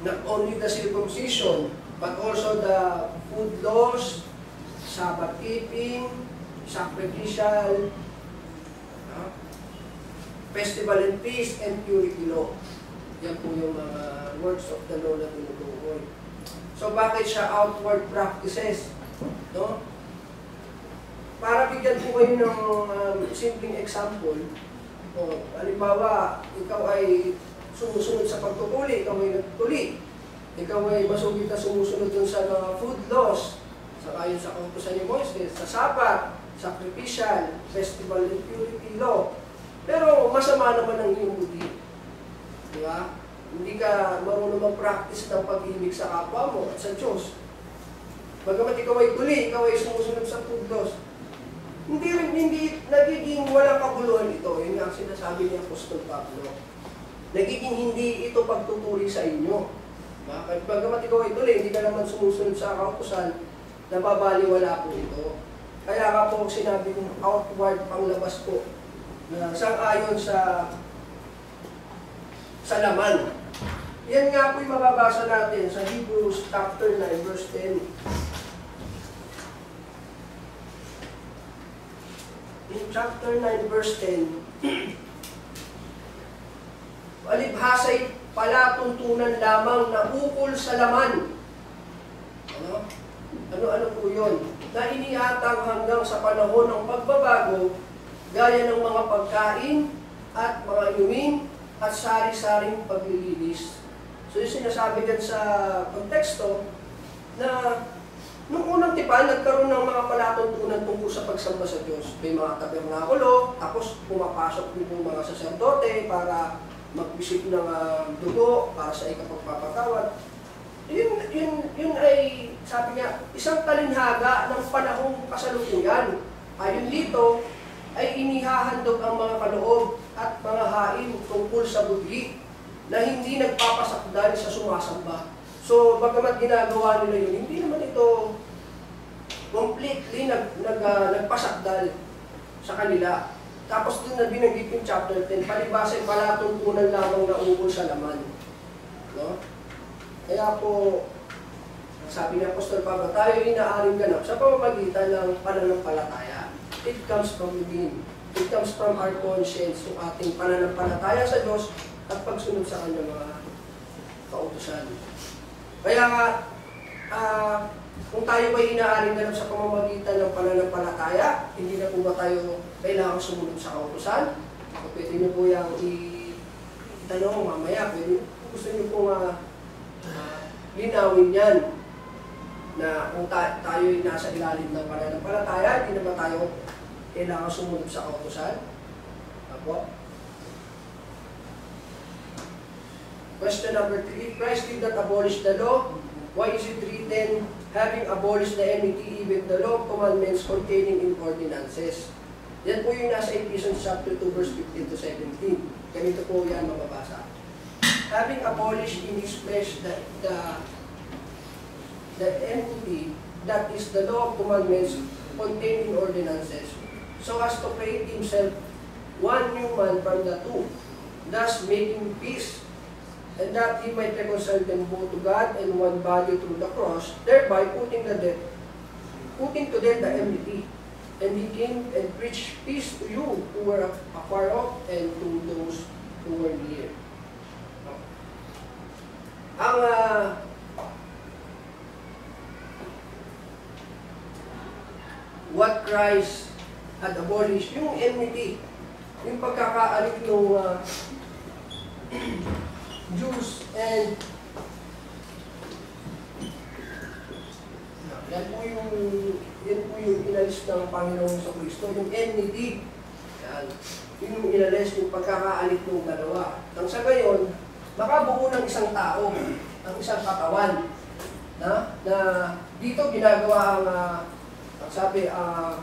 not only the circumcision, but also the food laws, Sabbath keeping, sacrificial, festival and feast, and purity law. Yan po yung mga words of the law na tinutukoy. So bakit siya outward practices? No? Para bigyan po kayo ng simpleng example, halimbawa, ikaw ay sumusunod sa pagtutuli, ikaw ay nagtuli, ikaw ay masugid na sumusunod dun sa mga food laws, sa ayon sa kautusan ni Moises, sa Sabbath, sacrificial, festival and purity law. Pero masama naman ang iyong budi. Di ba? Hindi ka marunong mag-practice ng pag-ibig sa kapwa mo at sa Diyos. Bagamat ikaw ay tuli, ikaw ay sumusunod sa food laws, hindi nagiging walang kaguluhan ito. Yun nga sinasabi ni Apostol Pablo. Nagiging hindi ito pagtuturi sa inyo. Bagamat ikaw ay tuli, hindi ka naman sumusunod sa kautusan, nababaliwala po ito. Kaya nga po sinabi kong outward panglabas po, na sang-ayon sa laman. Yan nga po yung mababasa natin sa Hebrews chapter 9 verse 10. In chapter 9 verse 10, alibhasa'y palatuntunan lamang na ukol sa laman. Ano po yun? Na iniatang hanggang sa panahon ng pagbabago, gaya ng mga pagkain at mga inumin at sari-saring paglilinis. So yung sinasabi dyan sa konteksto na nung unang tipan, nagkaroon ng mga palatuntunan tungkol sa pagsamba sa Diyos. May mga tabernakulo, tapos pumapasok din yung mga saserdote para magbisip ng dugo para sa ikapagpapatawad. Yun ay, sabi niya, isang talinhaga ng panahong kasalukuyan. Ayon dito, ay inihahandog ang mga kaloob at mga hain tungkol sa budhi na hindi nagpapasakdal sa sumasamba. So, bagamat ginagawa nila yun, hindi naman ito completely nagpasakdal sa kanila. Tapos doon na binanggit yung chapter 10, palibasa ay palatuntunan lamang na ukol sa laman. No? Kaya po, sabi ni Apostol Pablo, tayo inaaring ganap sa pamamagitan ng pananampalataya. It comes from within. It comes from our conscience, yung ating pananampalataya sa Diyos at pagsunod sa Kanyang mga kautusan. Kaya nga, kung tayo ba inaaring ganap sa pamamagitan ng pananampalataya, hindi na po ba tayo kailangang sumunod sa kautusan? O pwede nyo po yung itanong mamaya, pwede gusto nyo po linawin yan na kung tayo ay nasa ilalim ng pananampalataya, hindi na ba tayo kailangang sumunod sa kautusan? Apo? Question number 3, Christ did not abolish the law. Why is it written, having abolished the enmity, even the law of commandments containing in ordinances? Yan po yung nasa Ephesians chapter 2, verse 15 to 17. Ganito po yan mababasa. Having abolished in His flesh the enmity, that is the law of commandments contained in ordinances, so as to create Himself one new man from the two, thus making peace, and that He might reconcile them both to God and one body through the cross, thereby putting to death the enmity. And He came and preached peace to you who were afar off and to those who were near. What Christ had abolished, yung enmity, yung pagkakaalit ng Jews and yan po yung inalis ng Panginoon sa Kristo, yung enmity. Yan. Yun yung inalis, yung pagkakaalit ng dalawa. Nang sa gayon, makabuo ng isang tao, ng isang katawan, na dito ginagawa ang sabi,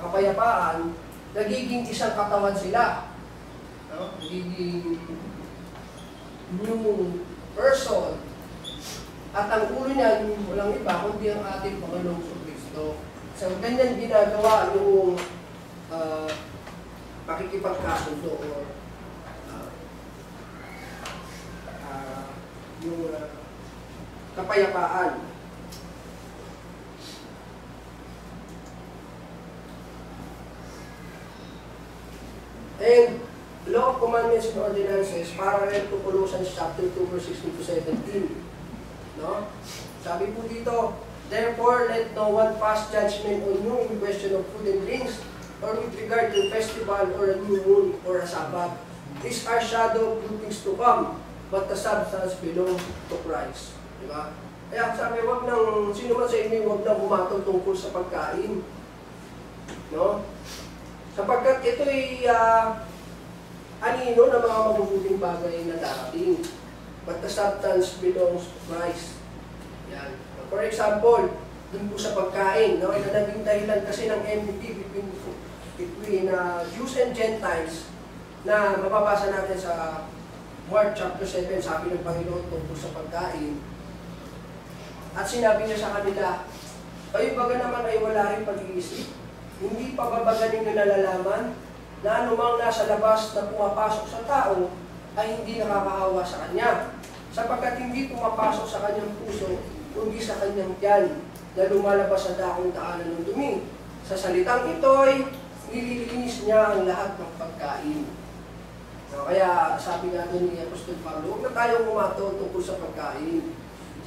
kapayapaan, nagiging isang katawan sila. No? Nagiging new person. At ang ulo niya, walang iba, kundi ang ating Panginoong Kristo. So, ganyan ginagawa yung pakikipagkasundo o yung kapayapaan. And Law of Commandments and Ordinances, parallel to Colossians chapter 2, verse 16 to 17. No? Sabi po dito, therefore, let no one pass judgment on you in question of food and drinks, or with regard to festival, or a new moon, or a Sabbath. These are shadow of good things to come, but the substance belongs to Christ. Diba? Kaya sabi, wag nang, sino man sa inyo, wag nang humatol tungkol sa pagkain. No? Sapagkat ito'y anino ng mga mabubuting bagay na darating. But the substance belongs to Christ. Yan. For example, dun po sa pagkain, no? Ito naging dahilan kasi ng enmity between Jews and Gentiles na mababasa natin sa Mark chapter 7, sabi ng Panginoon tungkol sa pagkain. At sinabi niya sa kanila, kayo baga naman ay wala rin pag-iisip? Hindi pa ba ninyo nalalaman na anumang nasa labas na pumapasok sa tao ay hindi nakakahawa sa kanya, sapagkat hindi pumapasok sa kanyang puso, kundi sa kanyang tiyan na lumalabas sa dakong daanan ng dumi. Sa salitang ito'y nililinis niya ang lahat ng pagkain. So, kaya sabi natin ni Apostol Pablo, huwag na tayong umato tungkol sa pagkain.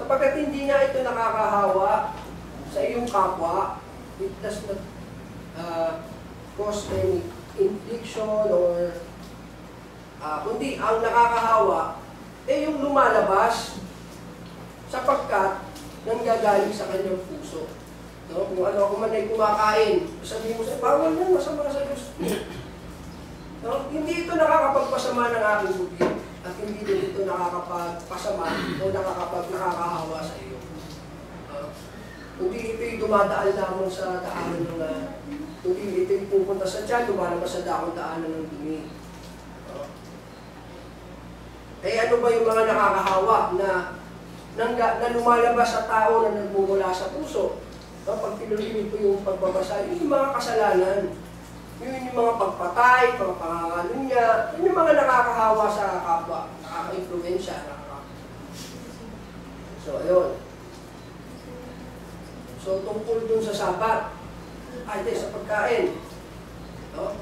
Sapagkat hindi nga ito nakakahawa sa iyong kapwa, it does not cause any infliction or kundi ang nakakahawa eh yung lumalabas sapagkat nanggagaling sa kanyang puso. No? Kung ano ako man ay kumakain, sabihin mo sa bawal yan, masama sa Diyos. No? Hindi ito nakakapagpasama ng aking buti at hindi din ito nakakapagpasama o nakakahawa sa iyo. Kundi ito'y dumadaan lamang sa daanan ng kundi ito'y pupunta sa tiyan, lumalabas sa dakong daanan ng dumi. Eh ano ba yung mga nakakahawa na lumalabas sa tao na nagmumula sa puso? Pag tinuloy po yung pagbabasa, yun yung mga kasalanan. Yun yung mga pagpatay, mga pangangalunya, yun yung mga nakakahawa sa kapwa, nakaka-influensya. So, ayun. So, tungkol dun sa Sabat, sa pagkain. No?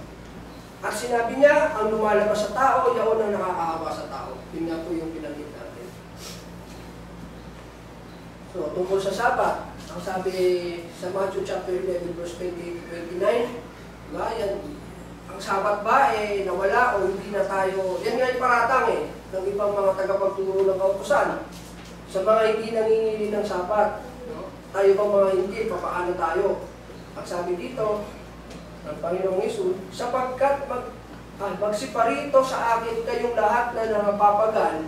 At sinabi niya, ang lumalabas sa tao, yaon ang nakakahawa sa tao. Yun nga po yung pinanggit natin. So, tungkol sa Sabat, ang sabi sa Matthew chapter 11, verse 28-29, yan, ang Sabat ba nawala o hindi na tayo, yan nga yung paratang ng ibang mga tagapagturo ng kautusan. Sa mga hindi nangingili ng Sabat, tayo bang mga hindi, papaano tayo? Ang sabi dito ng Panginoong Hesus, sapagkat magsiparito sa akin kayong lahat na nangapapagal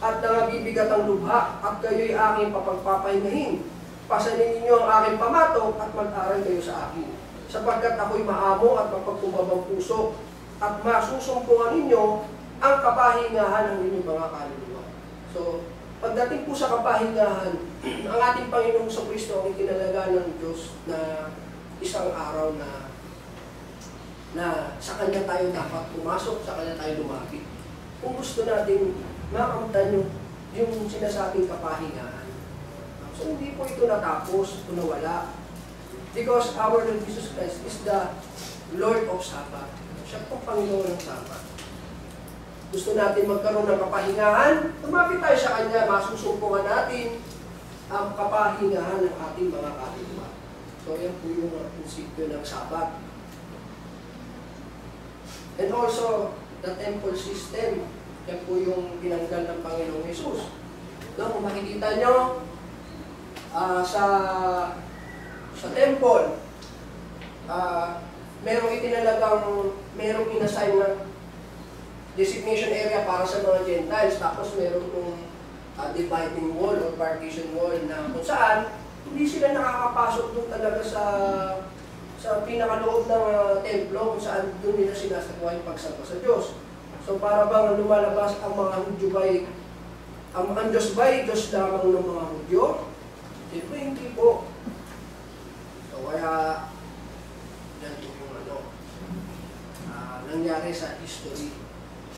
at nangabibigat ang lubha at kayo'y aking papagpapahingahin. Pasanin ninyo ang aking pamato at mag-aral kayo sa akin. Sapagkat ako'y maamo at mapagkumbabang puso at masusumpungan ninyo ang kapahingahan ng inyong mga kaluluwa. So, pagdating po sa kapahingahan, ang ating Panginoong Kristo ang itinalaga ng Diyos na isang araw na sa Kanya tayo dapat pumasok, sa Kanya tayo lumapit. Kung gusto natin makamtan yung sinasabing kapahingahan. So hindi po ito natapos, ito nawala. Because our Lord Jesus Christ is the Lord of Sabbath. Siya pong Panginoon ng Sabbath. Gusto natin magkaroon ng kapahingahan, lumapit tayo sa Kanya, masusumpungan natin ang kapahingahan ng ating mga kaluluwa. So yan po yung prinsipyo ng Sabbath. And also, the temple system, yan po yung tinanggal ng Panginoong Hesus. No, kung makikita nyo, sa temple, merong inassign na designation area para sa mga Gentiles, tapos meron yung dividing wall or partition wall na kung saan hindi sila nakakapasok doon talaga sa pinakaloob ng templo kung saan doon nila sinasagawa yung pagsamba sa Diyos. So para bang lumalabas ang mga Hudyo ang Diyos ba'y Diyos lamang ng mga Hudyo? Siyempre hindi po. So kaya yan po yung nangyari sa history.